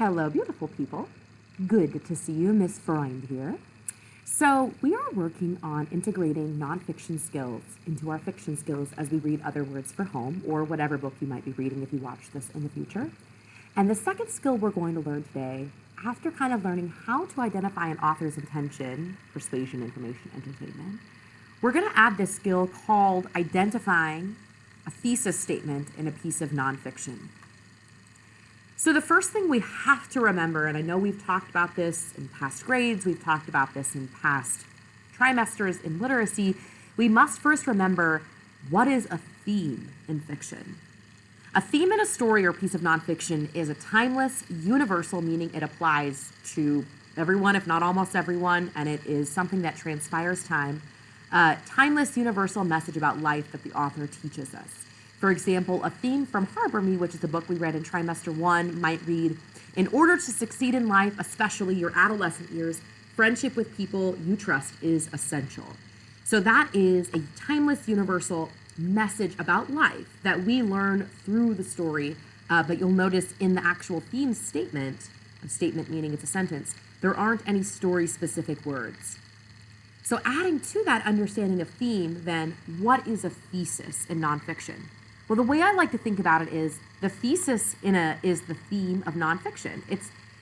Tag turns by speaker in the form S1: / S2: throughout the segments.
S1: Hello, beautiful people. Good to see you, Miss Freund here. So, we are working on integrating nonfiction skills into our fiction skills as we read Other Words for Home, or whatever book you might be reading if you watch this in the future. And the second skill we're going to learn today, after kind of learning how to identify an author's intention, persuasion, information, entertainment, we're going to add this skill called identifying a thesis statement in a piece of nonfiction. So the first thing we have to remember, and I know we've talked about this in past grades, we've talked about this in past trimesters in literacy, we must first remember what is a theme in fiction. A theme in a story or piece of nonfiction is a timeless, universal, meaning it applies to everyone, if not almost everyone, and it is something that transpires time. Timeless, universal message about life that the author teaches us. For example, a theme from Harbor Me, which is the book we read in trimester 1, might read, in order to succeed in life, especially your adolescent years, friendship with people you trust is essential. So that is a timeless, universal message about life that we learn through the story, but you'll notice in the actual theme statement, a statement meaning it's a sentence, there aren't any story-specific words. So adding to that understanding of theme, then, what is a thesis in nonfiction? Well, the way I like to think about it is the thesis is the theme of nonfiction.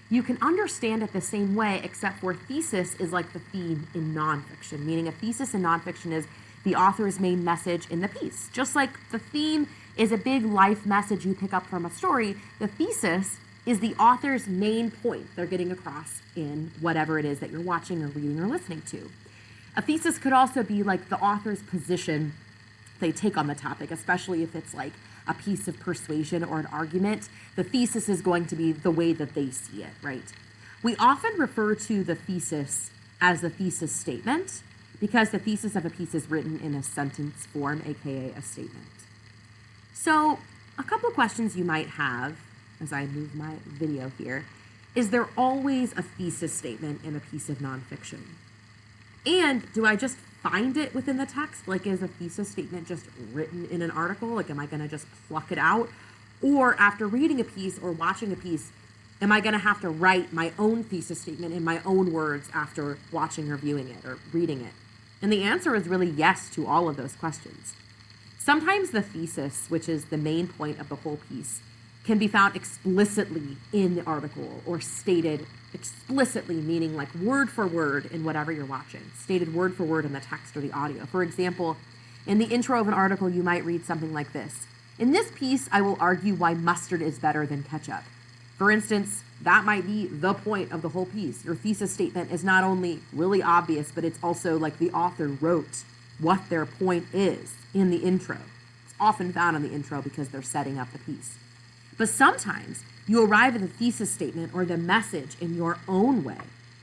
S1: You can understand it the same way, except for thesis is like the theme in nonfiction, meaning a thesis in nonfiction is the author's main message in the piece. Just like the theme is a big life message you pick up from a story, the thesis is the author's main point they're getting across in whatever it is that you're watching or reading or listening to. A thesis could also be like the author's position they take on the topic, especially if it's like a piece of persuasion or an argument. The thesis is going to be the way that they see it, right? We often refer to the thesis as the thesis statement because the thesis of a piece is written in a sentence form, aka a statement. So a couple questions you might have as I move my video here. Is there always a thesis statement in a piece of nonfiction? And do I just find it within the text? Like, is a thesis statement just written in an article? Like, am I going to just pluck it out? Or after reading a piece or watching a piece, am I going to have to write my own thesis statement in my own words after watching or viewing it or reading it? And the answer is really yes to all of those questions. Sometimes the thesis, which is the main point of the whole piece, can be found explicitly in the article or stated explicitly, meaning like word for word in whatever you're watching, stated word for word in the text or the audio. For example, in the intro of an article, you might read something like this. In this piece, I will argue why mustard is better than ketchup. For instance, that might be the point of the whole piece. Your thesis statement is not only really obvious, but it's also like the author wrote what their point is in the intro. It's often found in the intro because they're setting up the piece. But sometimes you arrive at the thesis statement or the message in your own way,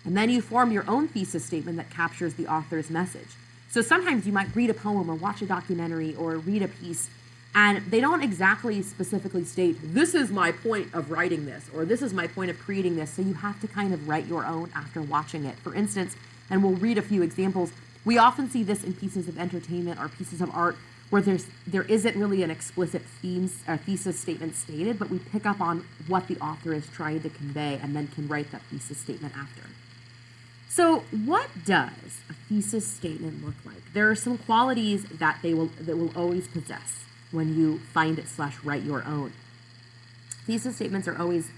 S1: and then you form your own thesis statement that captures the author's message. So sometimes you might read a poem or watch a documentary or read a piece, and they don't exactly specifically state, this is my point of writing this, or this is my point of creating this, so you have to kind of write your own after watching it. For instance, and we'll read a few examples, we often see this in pieces of entertainment or pieces of art where there isn't really an explicit thesis statement stated, but we pick up on what the author is trying to convey and then can write that thesis statement after. So what does a thesis statement look like? There are some qualities that will always possess when you find it / write your own. Thesis statements are always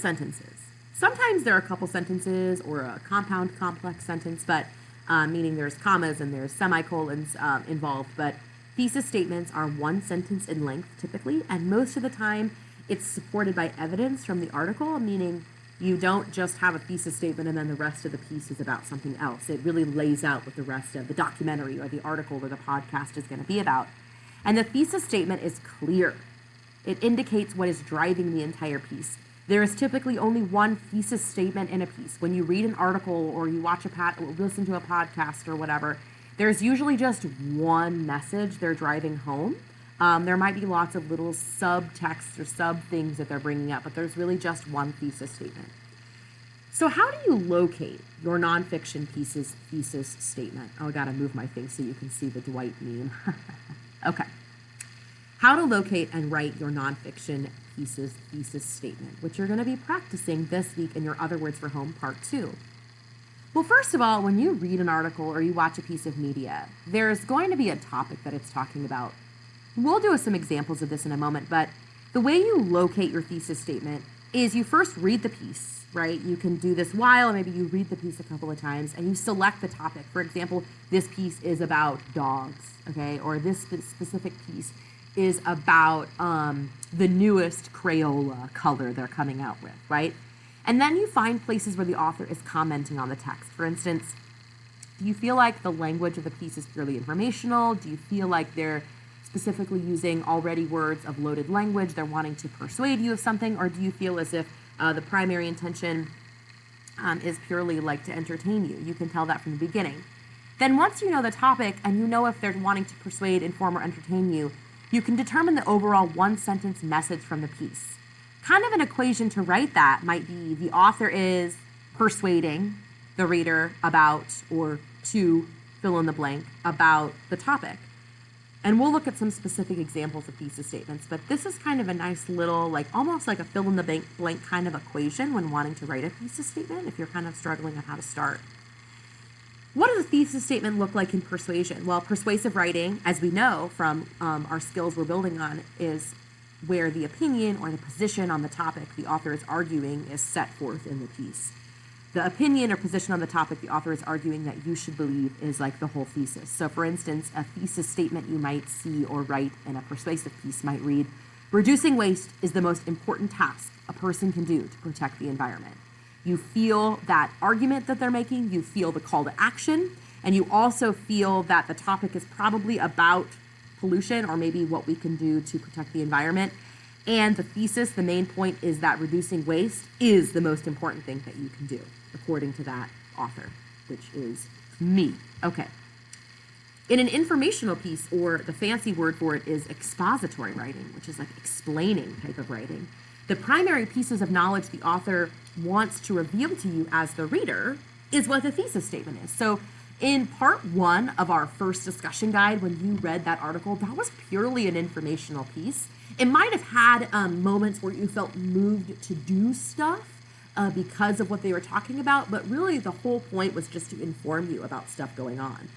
S1: sentences. Sometimes there are a couple sentences or a compound complex sentence, but meaning there's commas and there's semicolons involved, but thesis statements are one sentence in length typically, and most of the time it's supported by evidence from the article, meaning you don't just have a thesis statement and then the rest of the piece is about something else. It really lays out what the rest of the documentary or the article or the podcast is going to be about. And the thesis statement is clear. It indicates what is driving the entire piece. There is typically only one thesis statement in a piece. When you read an article or you watch listen to a podcast or whatever, there's usually just one message they're driving home. There might be lots of little subtexts or sub things that they're bringing up, but there's really just one thesis statement. So how do you locate your nonfiction piece's thesis statement? Oh, I gotta move my thing so you can see the Dwight meme. Okay. how to locate and write your nonfiction pieces thesis statement, which you're going to be practicing this week in your Other Words for Home Part 2. Well, first of all, when you read an article or you watch a piece of media, there's going to be a topic that it's talking about. We'll do some examples of this in a moment, but the way you locate your thesis statement is you first read the piece, right? You can do this while maybe you read the piece a couple of times and you select the topic. For example, this piece is about dogs, okay? Or this specific piece is about the newest Crayola color they're coming out with, right? And then you find places where the author is commenting on the text. For instance, do you feel like the language of the piece is purely informational? Do you feel like they're specifically using already words of loaded language? They're wanting to persuade you of something? Or do you feel as if the primary intention is purely like to entertain you? You can tell that from the beginning. Then once you know the topic and you know if they're wanting to persuade, inform, or entertain you, you can determine the overall one-sentence message from the piece. Kind of an equation to write that might be the author is persuading the reader about or to fill in the blank about the topic. And we'll look at some specific examples of thesis statements, but this is kind of a nice little, like almost like a fill in the blank kind of equation when wanting to write a thesis statement if you're kind of struggling on how to start. What does a thesis statement look like in persuasion? Well, persuasive writing, as we know from our skills we're building on, is where the opinion or the position on the topic the author is arguing is set forth in the piece. The opinion or position on the topic the author is arguing that you should believe is like the whole thesis. So for instance, a thesis statement you might see or write in a persuasive piece might read, reducing waste is the most important task a person can do to protect the environment. You feel that argument that they're making, you feel the call to action, and you also feel that the topic is probably about pollution or maybe what we can do to protect the environment. And the thesis, the main point is that reducing waste is the most important thing that you can do, according to that author, which is me. Okay. In an informational piece, or the fancy word for it is expository writing, which is like explaining type of writing, the primary pieces of knowledge the author wants to reveal to you as the reader is what the thesis statement is. So in part 1 of our first discussion guide, when you read that article, that was purely an informational piece. It might have had moments where you felt moved to do stuff because of what they were talking about, but really the whole point was just to inform you about stuff going on.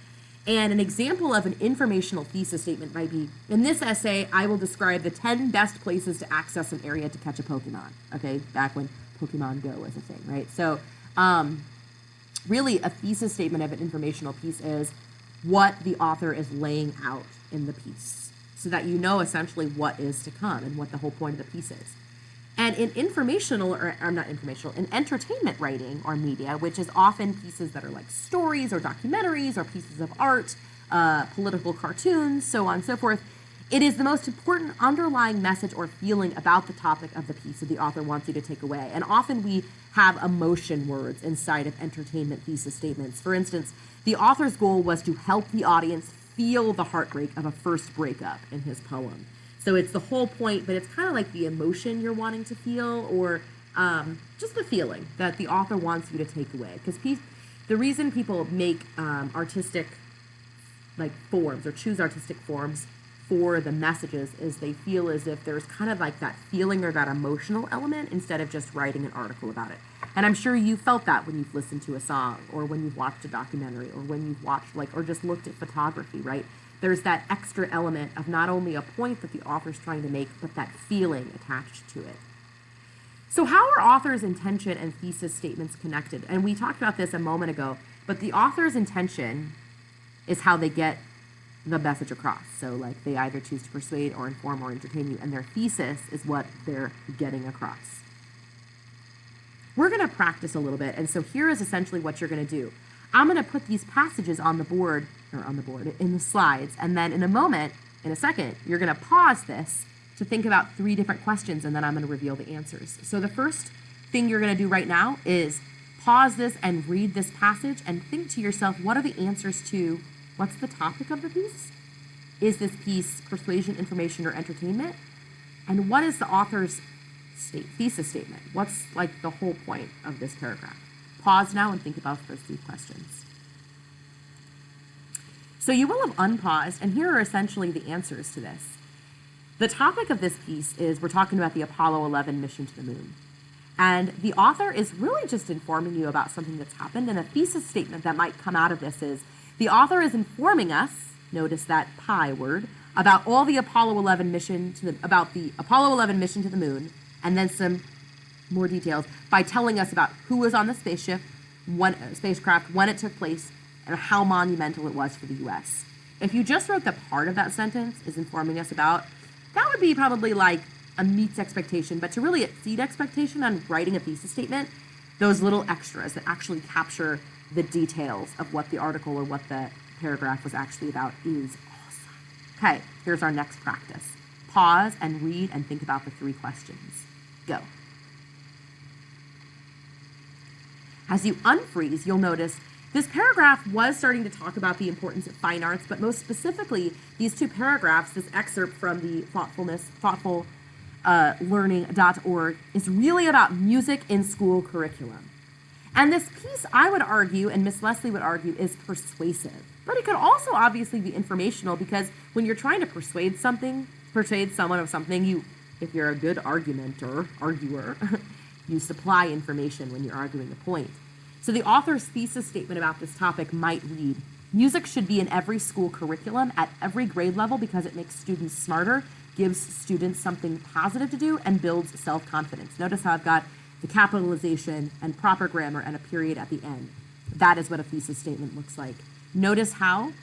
S1: And an example of an informational thesis statement might be, in this essay, I will describe the 10 best places to access an area to catch a Pokemon, okay? Back when Pokemon Go was a thing, right? So really a thesis statement of an informational piece is what the author is laying out in the piece so that you know essentially what is to come and what the whole point of the piece is. And in informational, or not informational, in entertainment writing or media, which is often pieces that are like stories or documentaries or pieces of art, political cartoons, so on and so forth, it is the most important underlying message or feeling about the topic of the piece that the author wants you to take away. And often we have emotion words inside of entertainment thesis statements. For instance, the author's goal was to help the audience feel the heartbreak of a first breakup in his poem. So it's the whole point, but it's kind of like the emotion you're wanting to feel, or just the feeling that the author wants you to take away. Because the reason people make artistic like forms or choose artistic forms for the messages is they feel as if there's kind of like that feeling or that emotional element instead of just writing an article about it. And I'm sure you felt that when you've listened to a song or when you've watched a documentary or when you've watched or just looked at photography, right? There's that extra element of not only a point that the author's trying to make, but that feeling attached to it. So how are author's intention and thesis statements connected? And we talked about this a moment ago, but the author's intention is how they get the message across. So like they either choose to persuade or inform or entertain you, and their thesis is what they're getting across. We're going to practice a little bit, and so here is essentially what you're going to do. I'm going to put these passages on the board, in the slides, and then in a second, you're going to pause this to think about 3 different questions, and then I'm going to reveal the answers. So the first thing you're going to do right now is pause this and read this passage and think to yourself, what are the answers to what's the topic of the piece? Is this piece persuasion, information, or entertainment? And what is the author's thesis statement? What's like the whole point of this paragraph? Pause now and think about those 3 questions. So you will have unpaused, and here are essentially the answers to this. The topic of this piece is we're talking about the Apollo 11 mission to the moon. And the author is really just informing you about something that's happened, and a thesis statement that might come out of this is the author is informing us, notice that pi word, about all the Apollo 11 mission to the Apollo 11 mission to the moon, and then some more details by telling us about who was on the spacecraft, when it took place, and how monumental it was for the U.S. If you just wrote the part of that sentence is informing us about, that would be probably like a meets expectation, but to really exceed expectation on writing a thesis statement, those little extras that actually capture the details of what the article or what the paragraph was actually about is awesome. Okay, here's our next practice. Pause and read and think about the 3 questions. Go. As you unfreeze, you'll notice this paragraph was starting to talk about the importance of fine arts, but most specifically, these 2 paragraphs, this excerpt from the thoughtfullearning.org is really about music in school curriculum. And this piece, I would argue, and Miss Leslie would argue, is persuasive. But it could also obviously be informational, because when you're trying to persuade someone of something, if you're a good arguer, you supply information when you're arguing a point. So the author's thesis statement about this topic might read, music should be in every school curriculum at every grade level because it makes students smarter, gives students something positive to do, and builds self-confidence. Notice how I've got the capitalization and proper grammar and a period at the end. That is what a thesis statement looks like. Notice how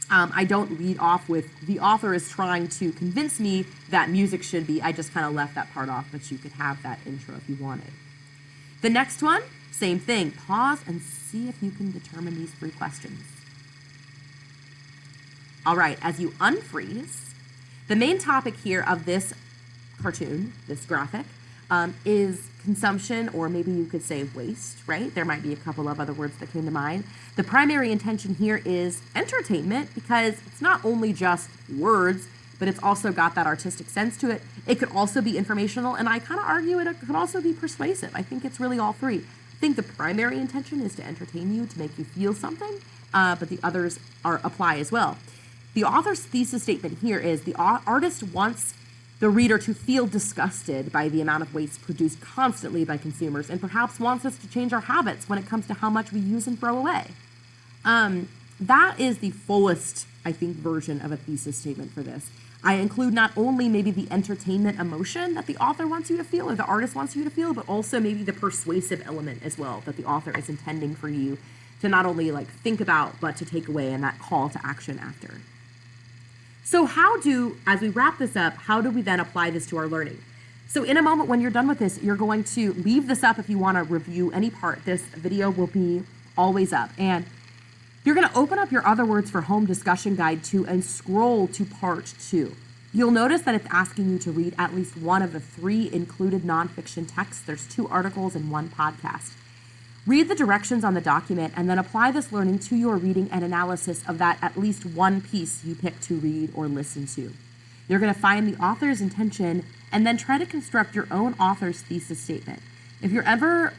S1: I don't lead off with the author is trying to convince me that music should be. I just kind of left that part off, but you could have that intro if you wanted. The next one, same thing. Pause and see if you can determine these 3 questions. All right, as you unfreeze, the main topic here of this cartoon, this graphic, is consumption, or maybe you could say waste, right? There might be a couple of other words that came to mind. The primary intention here is entertainment, because it's not only just words, but it's also got that artistic sense to it. It could also be informational, and I kind of argue it could also be persuasive. I think it's really all 3. I think the primary intention is to entertain you, to make you feel something, but the others apply as well. The author's thesis statement here is the artist wants the reader to feel disgusted by the amount of waste produced constantly by consumers, and perhaps wants us to change our habits when it comes to how much we use and throw away. That is the fullest, I think, version of a thesis statement for this. I include not only maybe the entertainment emotion that the author wants you to feel, or the artist wants you to feel, but also maybe the persuasive element as well that the author is intending for you to not only like think about, but to take away, and that call to action after. So as we wrap this up, how do we then apply this to our learning? So in a moment, when you're done with this, you're going to leave this up if you want to review any part. This video will be always up. And you're going to open up your Other Words for Home discussion guide 2 and scroll to part 2. You'll notice that it's asking you to read at least one of the 3 included nonfiction texts. There's 2 articles and 1 podcast. Read the directions on the document and then apply this learning to your reading and analysis of that at least one piece you pick to read or listen to. You're going to find the author's intention and then try to construct your own author's thesis statement. If you're ever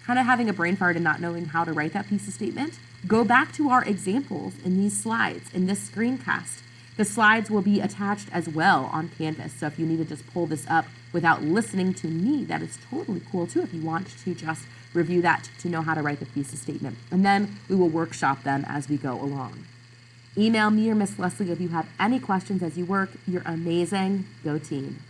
S1: kind of having a brain fart and not knowing how to write that thesis statement, go back to our examples in these slides, in this screencast. The slides will be attached as well on Canvas, so if you need to just pull this up without listening to me, that is totally cool too if you want to just review that to know how to write the thesis statement. And then we will workshop them as we go along. Email me or Miss Leslie if you have any questions as you work. You're amazing. Go team.